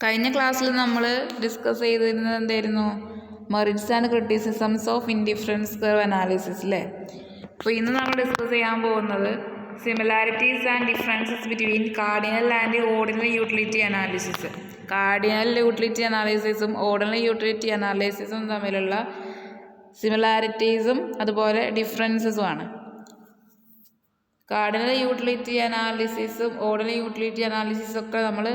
കഴിഞ്ഞ ക്ലാസ്സിൽ നമ്മൾ ഡിസ്കസ് ചെയ്തിരുന്നത് എന്തായിരുന്നു? Merits and criticisms of indifference curve analysis അല്ലേ. അപ്പോൾ ഇന്ന് നമ്മൾ ഡിസ്കസ് ചെയ്യാൻ പോകുന്നത് similarities and differences between cardinal and ordinal utility analysis. Cardinal utility അനാലിസിസും ഓർഡിനൽ യൂട്ടിലിറ്റി അനാലിസിസും തമ്മിലുള്ള സിമിലാരിറ്റീസും അതുപോലെ ഡിഫറൻസസുമാണ്. കാർഡിനൽ യൂട്ടിലിറ്റി അനാലിസിസും ഓർഡിനൽ യൂട്ടിലിറ്റി അനാലിസിസും ഒക്കെ നമ്മൾ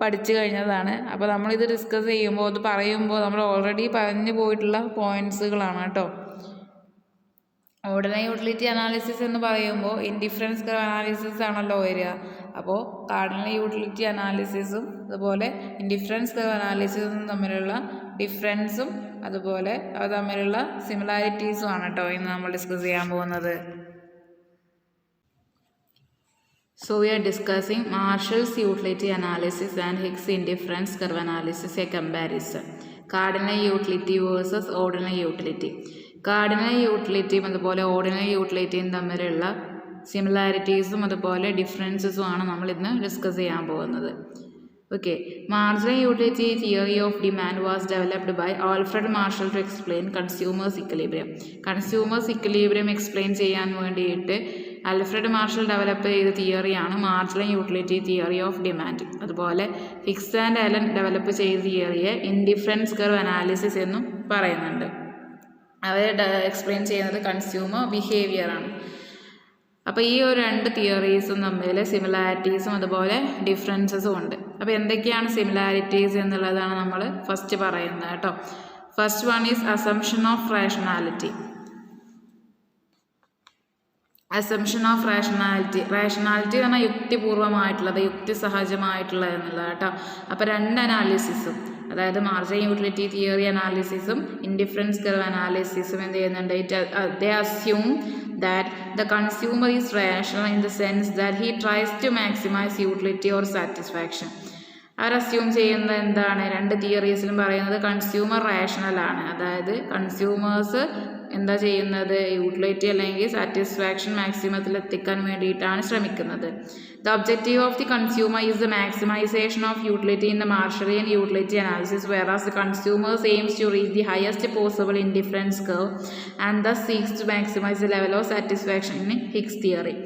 പഠിച്ചു കഴിഞ്ഞതാണ്. അപ്പോൾ നമ്മളിത് ഡിസ്കസ് ചെയ്യുമ്പോൾ അത് പറയുമ്പോൾ നമ്മൾ ഓൾറെഡി പറഞ്ഞു പോയിട്ടുള്ള പോയിൻറ്റ്സുകളാണ് കേട്ടോ. ഓർഡിനൽ യൂട്ടിലിറ്റി അനാലിസിസ് എന്ന് പറയുമ്പോൾ ഇൻഡിഫറൻസ് കർവ് അനാലിസിസ് ആണല്ലോ വരിക. അപ്പോൾ കാർഡിനൽ യൂട്ടിലിറ്റി അനാലിസിസും അതുപോലെ ഇൻഡിഫറൻസ് കർവ് അനാലിസിസും തമ്മിലുള്ള ഡിഫറൻസും അതുപോലെ അവ തമ്മിലുള്ള സിമിലാരിറ്റീസും ആണ് കേട്ടോ ഇന്ന് നമ്മൾ ഡിസ്കസ് ചെയ്യാൻ പോകുന്നത്. So we are discussing Marshall's utility analysis and Hicks indifference curve analysis, a comparison. Cardinal utility versus ordinal utility. Cardinal utility അതുപോലെ ordinal utility തമ്മിലുള്ള സിമിലാരിറ്റീസും അതുപോലെ ഡിഫറൻസസും ആണ് നമ്മൾ ഇന്ന് ഡിസ്കസ് ചെയ്യാൻ പോകുന്നത്. Okay, marginal utility theory of demand was developed by Alfred Marshall to explain consumers equilibrium. Consumers equilibrium explain ചെയ്യാൻ വേണ്ടിയിട്ട് ആൽഫ്രഡ് മാർഷൽ ഡെവലപ്പ് ചെയ്ത തിയറിയാണ് marginal utility theory of demand. അതുപോലെ ഹിക്സ് ആൻഡ് അലൻ ഡെവലപ്പ് ചെയ്ത തിയറിയെ indifference curve analysis എന്നും പറയുന്നുണ്ട്. അവർ എക്സ്പ്ലെയിൻ ചെയ്യുന്നത് കൺസ്യൂമർ ബിഹേവിയർ ആണ്. അപ്പോൾ ഈ ഒരു രണ്ട് തിയറീസും തമ്മിൽ സിമിലാരിറ്റീസും അതുപോലെ ഡിഫറൻസസും ഉണ്ട്. അപ്പോൾ എന്തൊക്കെയാണ് സിമിലാരിറ്റീസ് എന്നുള്ളതാണ് നമ്മൾ ഫസ്റ്റ് പറയുന്നത് കേട്ടോ. First one is assumption of rationality. Assumption of rationality എന്ന് പറഞ്ഞാൽ യുക്തിപൂർവമായിട്ടുള്ളത്, യുക്തിസഹജമായിട്ടുള്ളത് എന്നുള്ളത് കേട്ടോ. അപ്പോൾ രണ്ട് അനാലിസിസും, അതായത് മാർജിനൽ യൂട്ടിലിറ്റി തിയറി അനാലിസിസും ഇൻഡിഫറൻസ് കർവ് അനാലിസിസും എന്ത് ചെയ്യുന്നുണ്ട്? They assume that the consumer is rational in the sense that he tries to maximize utility or satisfaction. അവർ അസ്യൂം ചെയ്യുന്നത് എന്താണ്? രണ്ട് തിയറീസിലും പറയുന്നത് കൺസ്യൂമർ റാഷണൽ ആണ്. അതായത് കൺസ്യൂമേഴ്സ് എന്താ ചെയ്യുന്നത്? യൂട്ടിലിറ്റി അല്ലെങ്കിൽ സാറ്റിസ്ഫാക്ഷൻ മാക്സിമത്തിൽ എത്തിക്കാൻ വേണ്ടിയിട്ടാണ് ശ്രമിക്കുന്നത്. The objective of the consumer is the maximisation of utility in the Marshallian utility analysis, whereas the consumer aims to reach the highest possible indifference curve and thus seeks to maximize the level of satisfaction in Hicks theory.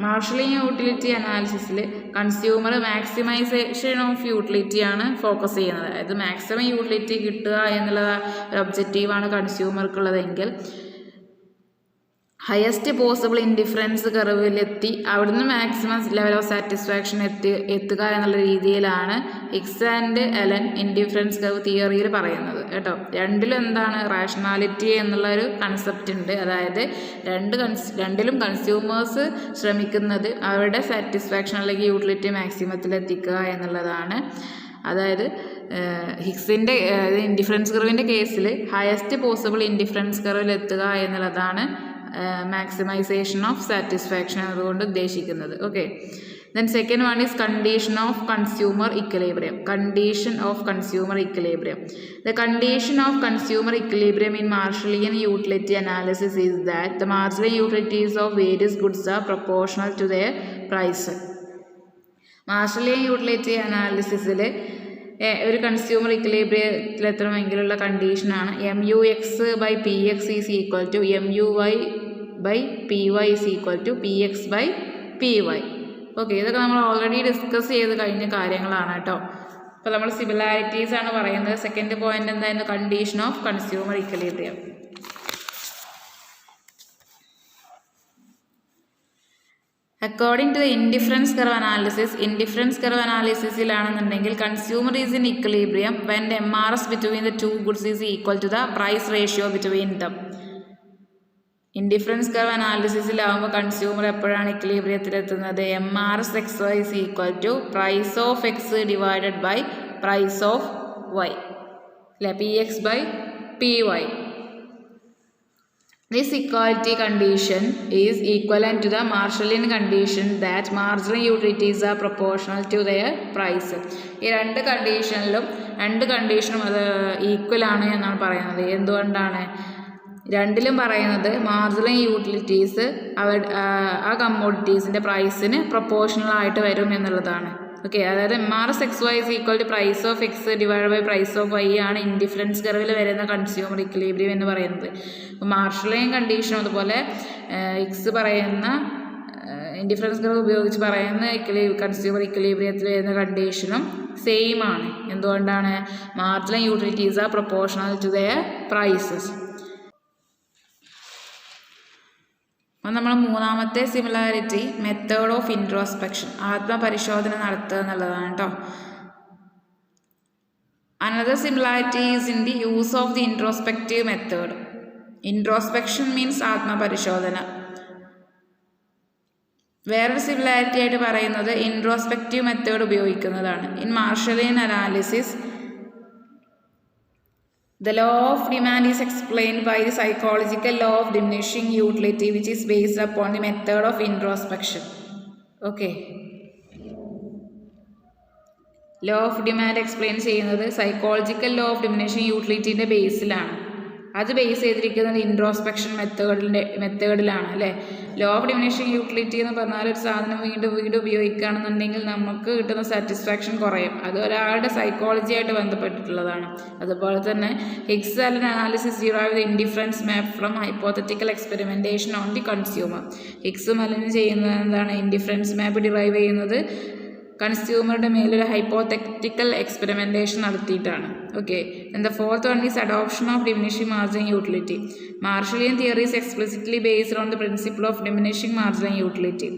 Marshallian utility അനാലിസിസിൽ consumer maximisation of utility ആണ് focus ചെയ്യുന്നത്. അതായത് maximum utility കിട്ടുക എന്നുള്ള ഒരു ഒബ്ജക്റ്റീവാണ് കൺസ്യൂമർക്കുള്ളതെങ്കിൽ highest possible indifference കർവിലെത്തി അവിടുന്ന് മാക്സിമം ലെവൽ ഓഫ് സാറ്റിസ്ഫാക്ഷൻ എത്തുക എന്നുള്ള രീതിയിലാണ് Hicks and Allen indifference curve തിയറിയിൽ പറയുന്നത് കേട്ടോ. രണ്ടിലും എന്താണ്? റാഷണാലിറ്റി എന്നുള്ളൊരു കൺസെപ്റ്റ് ഉണ്ട്. അതായത് രണ്ടിലും കൺസ്യൂമേഴ്സ് ശ്രമിക്കുന്നത് അവരുടെ സാറ്റിസ്ഫാക്ഷൻ അല്ലെങ്കിൽ യൂട്ടിലിറ്റി മാക്സിമത്തിൽ എത്തിക്കുക എന്നുള്ളതാണ്. അതായത് ഹിക്സിൻ്റെ ഇൻഡിഫറൻസ് കർവിൻ്റെ കേസിൽ ഹയസ്റ്റ് പോസിബിൾ ഇൻഡിഫറൻസ് കർവിൽ എത്തുക എന്നുള്ളതാണ് മാക്സിമൈസേഷൻ ഓഫ് സാറ്റിസ്ഫാക്ഷൻ അതുകൊണ്ട് ഉദ്ദേശിക്കുന്നത്. Okay, then second one is condition of consumer equilibrium. Condition of consumer equilibrium. The condition of consumer equilibrium in Marshallian utility analysis is that the marginal utilities of various goods are proportional to their price. Marshallian utility അനാലിസിസിൽ ഒരു consumer ഇക്വിലിബ്രിയത്തിൽ എത്തണമെങ്കിലുള്ള കണ്ടീഷനാണ് MUX/PX is equal to MUY/PY is equal to PX/PY. Okay, ഇതൊക്കെ നമ്മൾ already discuss ചെയ്ത് കഴിഞ്ഞ കാര്യങ്ങളാണ് കേട്ടോ. അപ്പോൾ നമ്മൾ സിമിലാരിറ്റീസ് ആണ് പറയുന്നത്. സെക്കൻഡ് പോയിന്റ് എന്തായിരുന്നു? Condition of consumer equilibrium. According to the indifference curve അനാലിസിസിലാണെന്നുണ്ടെങ്കിൽ consumer is in equilibrium when the MRS between the two goods is equal to the price ratio between them. Indifference curve അനാലിസിസിലാവുമ്പോൾ consumer എപ്പോഴാണ് ഇക്വിലിബ്രിയത്തിലെത്തുന്നത്? MRS XY is equal to price of X divided by price of Y അല്ലെ, PX/PY. This equality condition is equivalent to the Marshallian condition that marginal utilities are proportional to their price. ഈ രണ്ട് കണ്ടീഷനും അത് equal ആണ് എന്നാണ് പറയുന്നത്. എന്തുകൊണ്ടാണ്? രണ്ടിലും പറയുന്നത് മാർജിനൽ യൂട്ടിലിറ്റീസ് ആ കമ്മോഡിറ്റീസിൻ്റെ പ്രൈസിന് പ്രൊപ്പോർഷണൽ ആയിട്ട് വരും എന്നുള്ളതാണ്. ഓക്കെ, അതായത് MRS(xy) = price of X divide by price of Y ആണ് ഇൻഡിഫറൻസ് കർവിൽ വരുന്ന കൺസ്യൂമർ ഇക്വിലിബ്രിയം എന്ന് പറയുന്നത്. അപ്പോൾ മാർഷലിയൻ കണ്ടീഷനും അതുപോലെ എക്സ് പറയുന്ന ഇൻഡിഫറൻസ് കർവ് ഉപയോഗിച്ച് പറയുന്ന കൺസ്യൂമർ ഇക്വിലിബ്രിയത്തിൽ വരുന്ന കണ്ടീഷനും സെയിം ആണ്. എന്തുകൊണ്ടാണ്? Marginal utilities are proportional to their prices. അപ്പോൾ നമ്മൾ മൂന്നാമത്തെ സിമിലാരിറ്റി മെത്തേഡ് ഓഫ് ഇൻട്രോസ്പെക്ഷൻ, ആത്മപരിശോധന നടത്തുക എന്നുള്ളതാണ് കേട്ടോ. Another similarity is in the use of the introspective method. Introspection means ആത്മപരിശോധന. വേറൊരു സിമിലാരിറ്റി ആയിട്ട് പറയുന്നത് ഇൻട്രോസ്പെക്റ്റീവ് മെത്തേഡ് ഉപയോഗിക്കുന്നതാണ്. In Marshallian analysis the law of demand is explained by the psychological law of diminishing utility, which is based upon the method of introspection. Okay, law of demand explain ചെയ്യുന്നത് psychological law of diminishing യൂട്ടിലിറ്റിൻ്റെ ബേസിലാണ്. അത് base ചെയ്തിരിക്കുന്നത് introspection മെത്തേഡിലാണ് അല്ലേ. Law of diminishing utility എന്ന് പറഞ്ഞാൽ ഒരു സാധനം വീണ്ടും ഉപയോഗിക്കുകയാണെന്നുണ്ടെങ്കിൽ നമുക്ക് കിട്ടുന്ന സാറ്റിസ്ഫാക്ഷൻ കുറയും. അത് ഒരാളുടെ സൈക്കോളജി ആയിട്ട് ബന്ധപ്പെട്ടിട്ടുള്ളതാണ്. അതുപോലെ തന്നെ Hicks Allen analysis derive the indifference map from hypothetical experimentation on the consumer. ഹിഗ്സും അലനും ചെയ്യുന്നത് എന്താണ്? ഇൻഡിഫറൻസ് മാപ്പ് ഡിറൈവ് ചെയ്യുന്നത് കൺസ്യൂമറുടെ മേലൊരു ഹൈപ്പോത്തറ്റിക്കൽ എക്സ്പെരിമെൻറ്റേഷൻ നടത്തിയിട്ടാണ്. Okay, and the fourth one is adoption of diminishing marginal utility. Marshallian theory is explicitly based on the principle of diminishing marginal utility.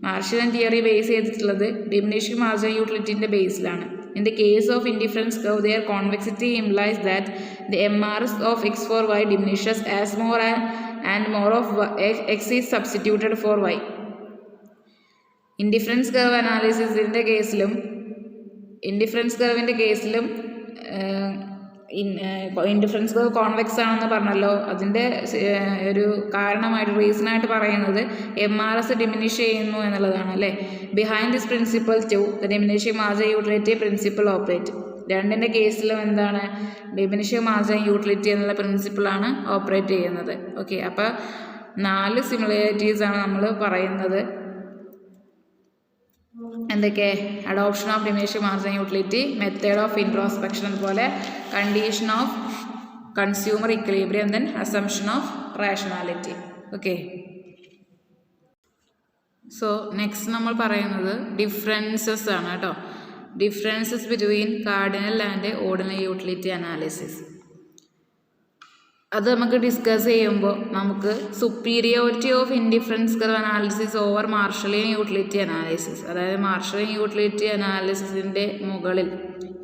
Marshallian theory base ചെയ്തിട്ടുള്ളത് diminishing marginal യൂട്ടിലിറ്റിൻ്റെ ബേസിലാണ്. In the case of indifference curve, their convexity implies that the MRS of x for y diminishes as more and more of x is substituted for y. Indifference curve അനാലിസിസിൻ്റെ കേസിലും indifference കർവിൻ്റെ കേസിലും indifference curve convex ആണെന്ന് പറഞ്ഞല്ലോ. അതിൻ്റെ ഒരു കാരണമായിട്ട് റീസണായിട്ട് പറയുന്നത് MRS diminish ചെയ്യുന്നു എന്നുള്ളതാണ് അല്ലേ. Behind this principle to the diminishing marginal utility principle operate. രണ്ടിൻ്റെ കേസിലും എന്താണ്? ഡിമിനിഷിംഗ് മാർജിനൽ യൂട്ടിലിറ്റി എന്നുള്ള പ്രിൻസിപ്പിളാണ് ഓപ്പറേറ്റ് ചെയ്യുന്നത്. ഓക്കെ, അപ്പോൾ 4 സിമിലാരിറ്റീസാണ് നമ്മൾ പറയുന്നത്. എന്തൊക്കെ? Adoption of diminishing marginal utility, method of introspection, അതുപോലെ condition of consumer equilibrium, then assumption of rationality. Okay, so next നമ്മൾ പറയുന്നത് ഡിഫറൻസസ് ആണ് കേട്ടോ. Differences between cardinal and ordinal utility analysis. അത് നമുക്ക് ഡിസ്കസ് ചെയ്യുമ്പോൾ നമുക്ക് superiority of indifference curve analysis over Marshallian utility analysis, അതായത് മാർഷലിയൻ യൂട്ടിലിറ്റി അനാലിസിസിൻ്റെ മുകളിൽ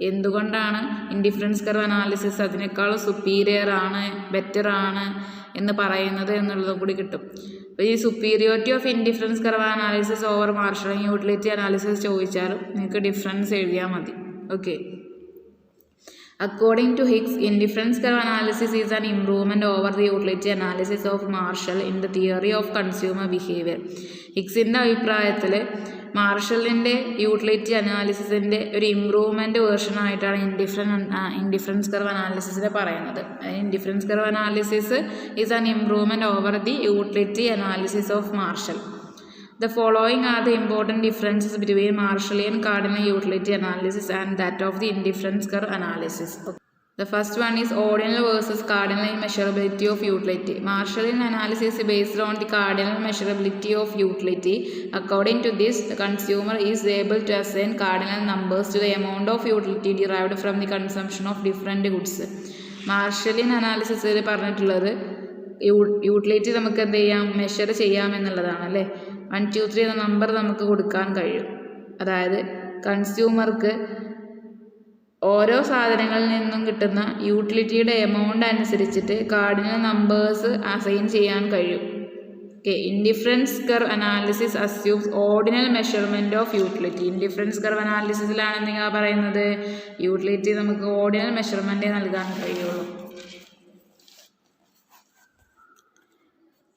എന്തുകൊണ്ടാണ് ഇൻഡിഫറൻസ് കർവ് അനാലിസിസ് അതിനേക്കാൾ സുപ്പീരിയർ ആണ്, ബെറ്റർ ആണ് എന്ന് പറയുന്നത് എന്നുള്ളതും കൂടി കിട്ടും. അപ്പോൾ ഈ superiority of indifference curve analysis over Marshallian utility analysis ചോദിച്ചാലും നിങ്ങൾക്ക് ഡിഫറൻസ് എഴുതിയാൽ മതി. Okay, according to Higgs, indifference curve analysis is an improvement over the utility analysis of Marshall in the theory of consumer behavior. ഹിഗ്സിൻ്റെ അഭിപ്രായത്തിൽ മാർഷലിൻ്റെ utility അനാലിസിസിൻ്റെ ഒരു improvement വേർഷനായിട്ടാണ് indifference curve അനാലിസിസിനെ പറയുന്നത്. Indifference curve analysis is an improvement over the utility analysis of marshal. The following are the important differences between Marshallian cardinal utility analysis and that of the indifference curve analysis. The first one is ordinal versus cardinal measurability of utility. Marshallian analysis is based on the cardinal measurability of utility. According to this, the consumer is able to assign cardinal numbers to the amount of utility derived from the consumption of different goods. Marshallian analysis പറഞ്ഞിട്ടുള്ളത് utility നമുക്ക് എന്ത് ചെയ്യാം? Measure ചെയ്യാമെന്നുള്ളതാണ് അല്ലേ. 1, 2, 3 എന്ന number നമുക്ക് കൊടുക്കാൻ കഴിയും. അതായത് കൺസ്യൂമർക്ക് ഓരോ സാധനങ്ങളിൽ നിന്നും കിട്ടുന്ന യൂട്ടിലിറ്റിയുടെ എമൗണ്ട് അനുസരിച്ചിട്ട് കാർഡിനൽ നമ്പേഴ്സ് അസൈൻ ചെയ്യാൻ കഴിയും. Okay, indifference curve analysis assumes ordinal measurement of utility. Indifference curve അനാലിസിസിലാണ് നിങ്ങൾ പറയുന്നത് യൂട്ടിലിറ്റി നമുക്ക് ഓർഡിനൽ മെഷർമെൻറ്റേ നൽകാൻ കഴിയുള്ളൂ.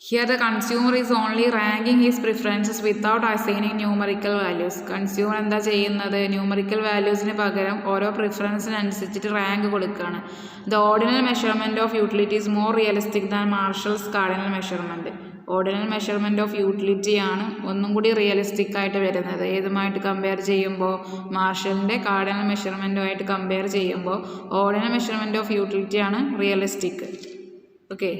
Here the consumer is only ranking his preferences without assigning numerical values. Consumer എന്താ ചെയ്യുന്നത്? ന്യൂമറിക്കൽ വാല്യൂസിന് പകരം ഓരോ പ്രിഫറൻസിനനുസരിച്ചിട്ട് റാങ്ക് കൊടുക്കുകയാണ്. The ordinal measurement of utility is more realistic than Marshall's cardinal measurement. Ordinal measurement of utility ആണ് ഒന്നും കൂടി realistic ആയിട്ട് വരുന്നത്. ഏതുമായിട്ട് കമ്പയർ ചെയ്യുമ്പോൾ മാർഷലിൻ്റെ കാർഡിനൽ മെഷർമെൻറ്റുമായിട്ട് കമ്പയർ ചെയ്യുമ്പോൾ ഓർഡിനൽ മെഷർമെൻറ്റ് ഓഫ് യൂട്ടിലിറ്റി ആണ് realistic. Okay.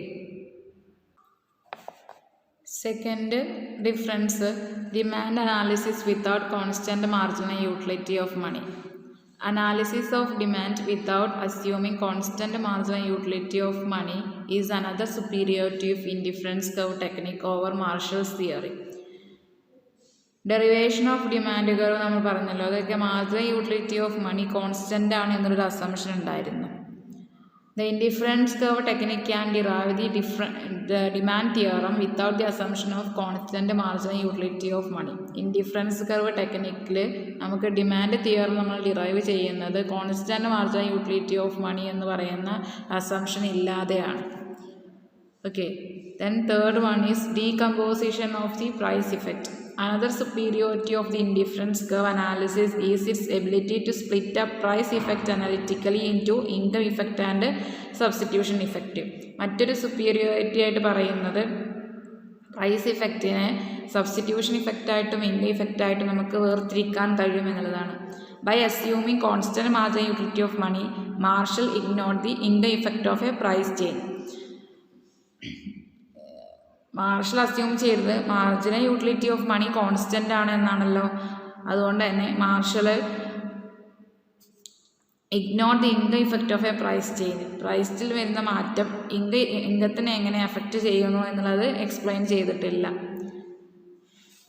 Second difference, demand analysis without constant marginal utility of money. Analysis of demand without assuming constant marginal utility of money is another superiority of indifference curve technique over Marshall's theory. Derivation of demand curve നമ്മൾ പറഞ്ഞല്ലോ, അതൊക്കെ marginal utility of money constant ആണ് എന്നൊരു assumption ഉണ്ടായിരുന്നു. The indifference curve technique can derive the demand theorem without the assumption of constant marginal utility of money. Indifference curve technique നമുക്ക് demand theorem നമ്മൾ derive ചെയ്യുന്നത് constant marginal utility of money എന്ന് പറയുന്ന assumption ഇല്ലാതെയാണ്. Okay. Then third one is decomposition of the price effect. Another superiority of the indifference curve analysis is its ability to split up price effect analytically into income effect and substitution effect. മറ്റൊരു superiority ആയിട്ട് പറയുന്നത് price ഇഫക്റ്റിനെ substitution ഇഫക്റ്റായിട്ടും income ഇഫക്റ്റായിട്ടും നമുക്ക് വേർതിരിക്കാൻ കഴിയുമെന്നുള്ളതാണ്. By assuming constant marginal utility of money, Marshall ignored the income effect of a price change. Marshall assume ചെയ്തത് marginal utility of money constant ആണ് എന്നാണല്ലോ. അതുകൊണ്ട് തന്നെ Marshall ignore the income effect of a price change. പ്രൈസിൽ വരുന്ന മാറ്റം ഇൻകത്തിനെ എങ്ങനെ effect ചെയ്യുന്നു എന്നുള്ളത് എക്സ്പ്ലെയിൻ ചെയ്തിട്ടില്ല.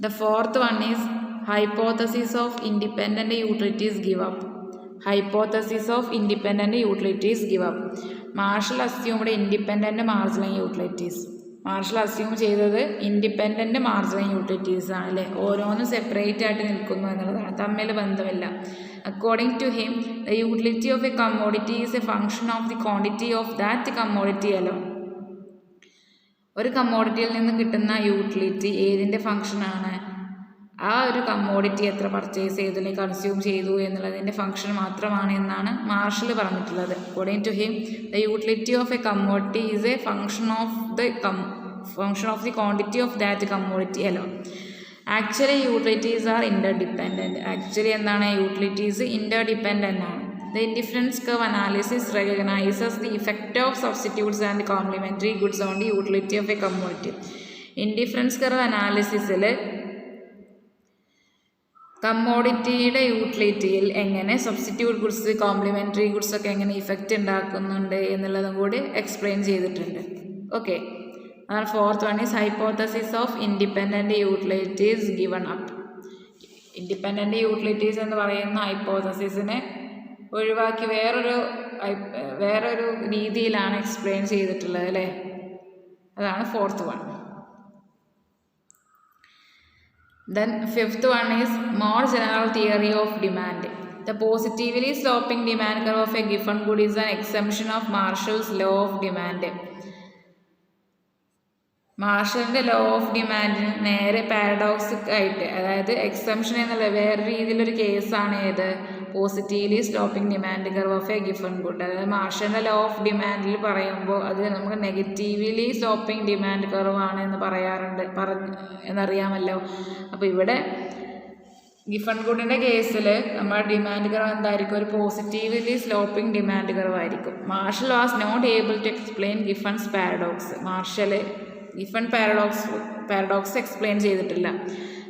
The fourth one is hypothesis of independent utilities give up. Hypothesis of independent utilities give up. Marshall assumed independent marginal utilities. Marshall assume ചെയ്തത് independent marginal utilities ആണ് അല്ലേ. ഓരോന്നും സെപ്പറേറ്റ് ആയിട്ട് നിൽക്കുന്നു എന്നുള്ളതാണ്, തമ്മിൽ ബന്ധമില്ല. According to him the utility of a commodity is a function of the quantity of that commodity alone. ഒരു കമ്മോഡിറ്റിയിൽ നിന്ന് കിട്ടുന്ന യൂട്ടിലിറ്റി ഏതിൻ്റെ ഫങ്ഷനാണ്? ആ ഒരു കമ്മോഡിറ്റി എത്ര പർച്ചേസ് ചെയ്തു അല്ലെങ്കിൽ കൺസ്യൂം ചെയ്തു എന്നുള്ളതിൻ്റെ ഫംഗ്ഷൻ മാത്രമാണ് എന്നാണ് മാർഷൽ പറഞ്ഞിട്ടുള്ളത്. According to him the utility of a commodity is a function of the quantity of that commodity alone. Actually utilities are interdependent. Actually എന്താണ്? യൂട്ടിലിറ്റീസ് ഇൻ്റർഡിപ്പെൻഡൻ്റ് ആണ്. The indifference curve analysis recognizes the effect of substitutes and complementary goods on the utility of a commodity. Indifference curve analysisൽ കമ്മോഡിറ്റിയുടെ യൂട്ടിലിറ്റിയിൽ എങ്ങനെ substitute goods complimentary goods ഒക്കെ എങ്ങനെ effect ഉണ്ടാക്കുന്നുണ്ട് എന്നുള്ളതും കൂടി explain ചെയ്തിട്ടുണ്ട്. Okay. അതാണ് fourth one is hypothesis of independent utilities given up. Independent utilities എന്ന് പറയുന്ന ഹൈപ്പോത്തസിസിനെ ഒഴിവാക്കി വേറൊരു രീതിയിലാണ് എക്സ്പ്ലെയിൻ ചെയ്തിട്ടുള്ളത് അല്ലേ. അതാണ് fourth one. Then fifth one is more general theory of demand. The positively sloping demand curve of a given good is an exemption of Marshall's law of demand. മാർഷലിൻ്റെ law of ഡിമാൻഡിന് നേരെ paradoxic ആയിട്ട്, അതായത് exemption എന്നുള്ള വേറെ രീതിയിലൊരു കേസാണ് ഏത്? Positively sloping demand curve of A Giffen good. അതായത് മാർഷലിൻ്റെ ലോ ഓഫ് ഡിമാൻഡിൽ പറയുമ്പോൾ അത് നമുക്ക് നെഗറ്റീവ്ലി സ്ലോപ്പിംഗ് ഡിമാൻഡ് കർവാണ് എന്ന് പറയാറുണ്ട്, എന്നറിയാമല്ലോ. അപ്പോൾ ഇവിടെ ഗിഫൺ ഗുഡിൻ്റെ കേസിൽ നമ്മുടെ ഡിമാൻഡ് കർവ് എന്തായിരിക്കും? ഒരു പോസിറ്റീവ്ലി സ്ലോപ്പിംഗ് ഡിമാൻഡ് കർവ് ആയിരിക്കും. Marshall was not able to explain Giffen's paradox. Marshall Giffen paradox explain ചെയ്തിട്ടില്ല.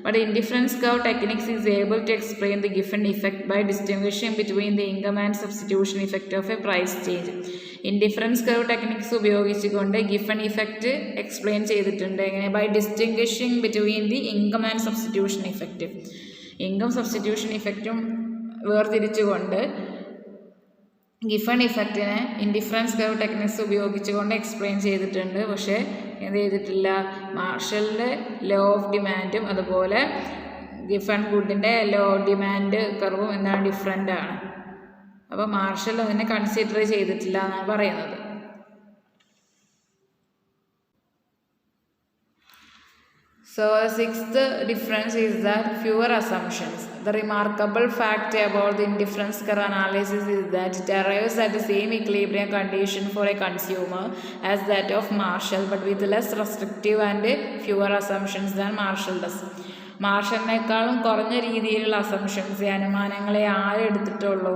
But indifference curve techniques is able to explain the given effect by distinguishing between the income and substitution effect of a price change. Indifference curve techniques ഉപയോഗിച്ചുകൊണ്ട് given effect explain ചെയ്തിട്ടുണ്ട്. എങ്ങനെ? By distinguishing between the income and substitution effect. Income substitution ഇഫക്റ്റും വേർതിരിച്ചുകൊണ്ട് Giffen ഇഫക്റ്റിനെ indifference curve techniques ഉപയോഗിച്ചുകൊണ്ട് explain ചെയ്തിട്ടുണ്ട്. പക്ഷേ എന്ത് ചെയ്തിട്ടില്ല? മാർഷലിൻ്റെ ലോ ഓഫ് ഡിമാൻഡും അതുപോലെ ഗിഫൺ ഗുഡിൻ്റെ ലോ ഡിമാൻഡ് കർവും എന്താണ്? ഡിഫറെൻ്റ് ആണ്. അപ്പോൾ മാർഷൽ അതിനെ കൺസിഡർ ചെയ്തിട്ടില്ല എന്നാണ് പറയുന്നത്. So the sixth difference is that fewer assumptions. The remarkable fact about the indifference curve analysis is that it arrives at the same equilibrium condition for a consumer as that of Marshall, but with less restrictive and fewer assumptions than Marshall does. മാർഷലിനേക്കാളും കുറഞ്ഞ രീതിയിലുള്ള assumptions അനുമാനങ്ങളെ ആരെടുത്തിട്ടുള്ളൂ?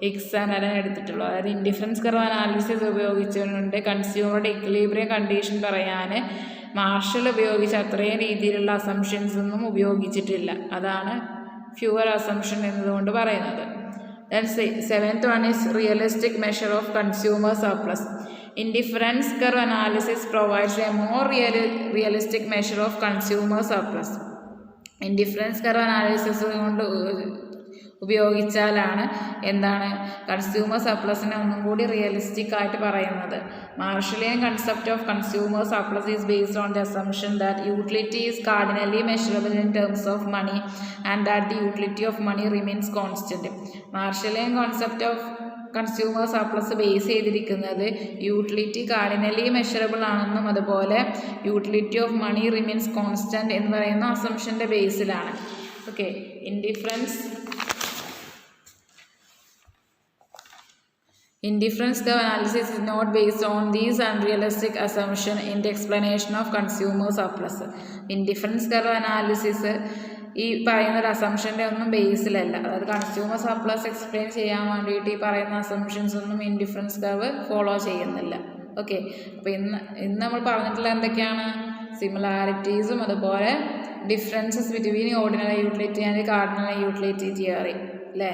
Higgs and Allen എടുത്തിട്ടുള്ളൂ. അതായത് indifference curve analysis ഉപയോഗിച്ചുകൊണ്ട് കൺസ്യൂമറുടെ equilibrium condition പറയാൻ marshal ഉപയോഗിച്ച അത്രയും രീതിയിലുള്ള assumptions ഒന്നും ഉപയോഗിച്ചിട്ടില്ല. അതാണ് ഫ്യൂവർ അസംഷൻ എന്നതുകൊണ്ട് പറയുന്നത്. Then seventh one is realistic measure of consumer surplus. Indifference curve analysis provides a more realistic measure of consumer surplus. Indifference curve analysis കൊണ്ട് ഉപയോഗിച്ചാലാണ് എന്താണ് കൺസ്യൂമർ സർപ്ലസിനെ ഒന്നും കൂടി റിയലിസ്റ്റിക് ആയിട്ട് പറയുന്നത്. Marshallian concept of consumer surplus is based on the assumption that utility is cardinally measurable in terms of money and that the utility of money remains constant. Marshallian concept of consumer surplus base ചെയ്തിരിക്കുന്നത് utility cardinally measurable ആണെന്നും അതുപോലെ utility of money remains constant എന്ന് പറയുന്ന അസംഷൻ്റെ ബേസിലാണ്. Okay, Indifference curve analysis is not based on these unrealistic assumptions in the explanation of consumer surplus. Indifference curve analysis ഈ പറയുന്ന ഒരു അസംഷൻ്റെ ഒന്നും ബേസിലല്ല. അതായത് കൺസ്യൂമർ സർപ്ലസ് എക്സ്പ്ലെയിൻ ചെയ്യാൻ വേണ്ടിയിട്ട് ഈ പറയുന്ന അസംഷൻസ് ഒന്നും ഇൻഡിഫറൻസ് കർവ് ഫോളോ ചെയ്യുന്നില്ല. ഓക്കെ, അപ്പോൾ ഇന്ന് നമ്മൾ പറഞ്ഞിട്ടുള്ള എന്തൊക്കെയാണ്? സിമിലാരിറ്റീസും അതുപോലെ differences between ordinary utility and cardinal utility theory അല്ലേ?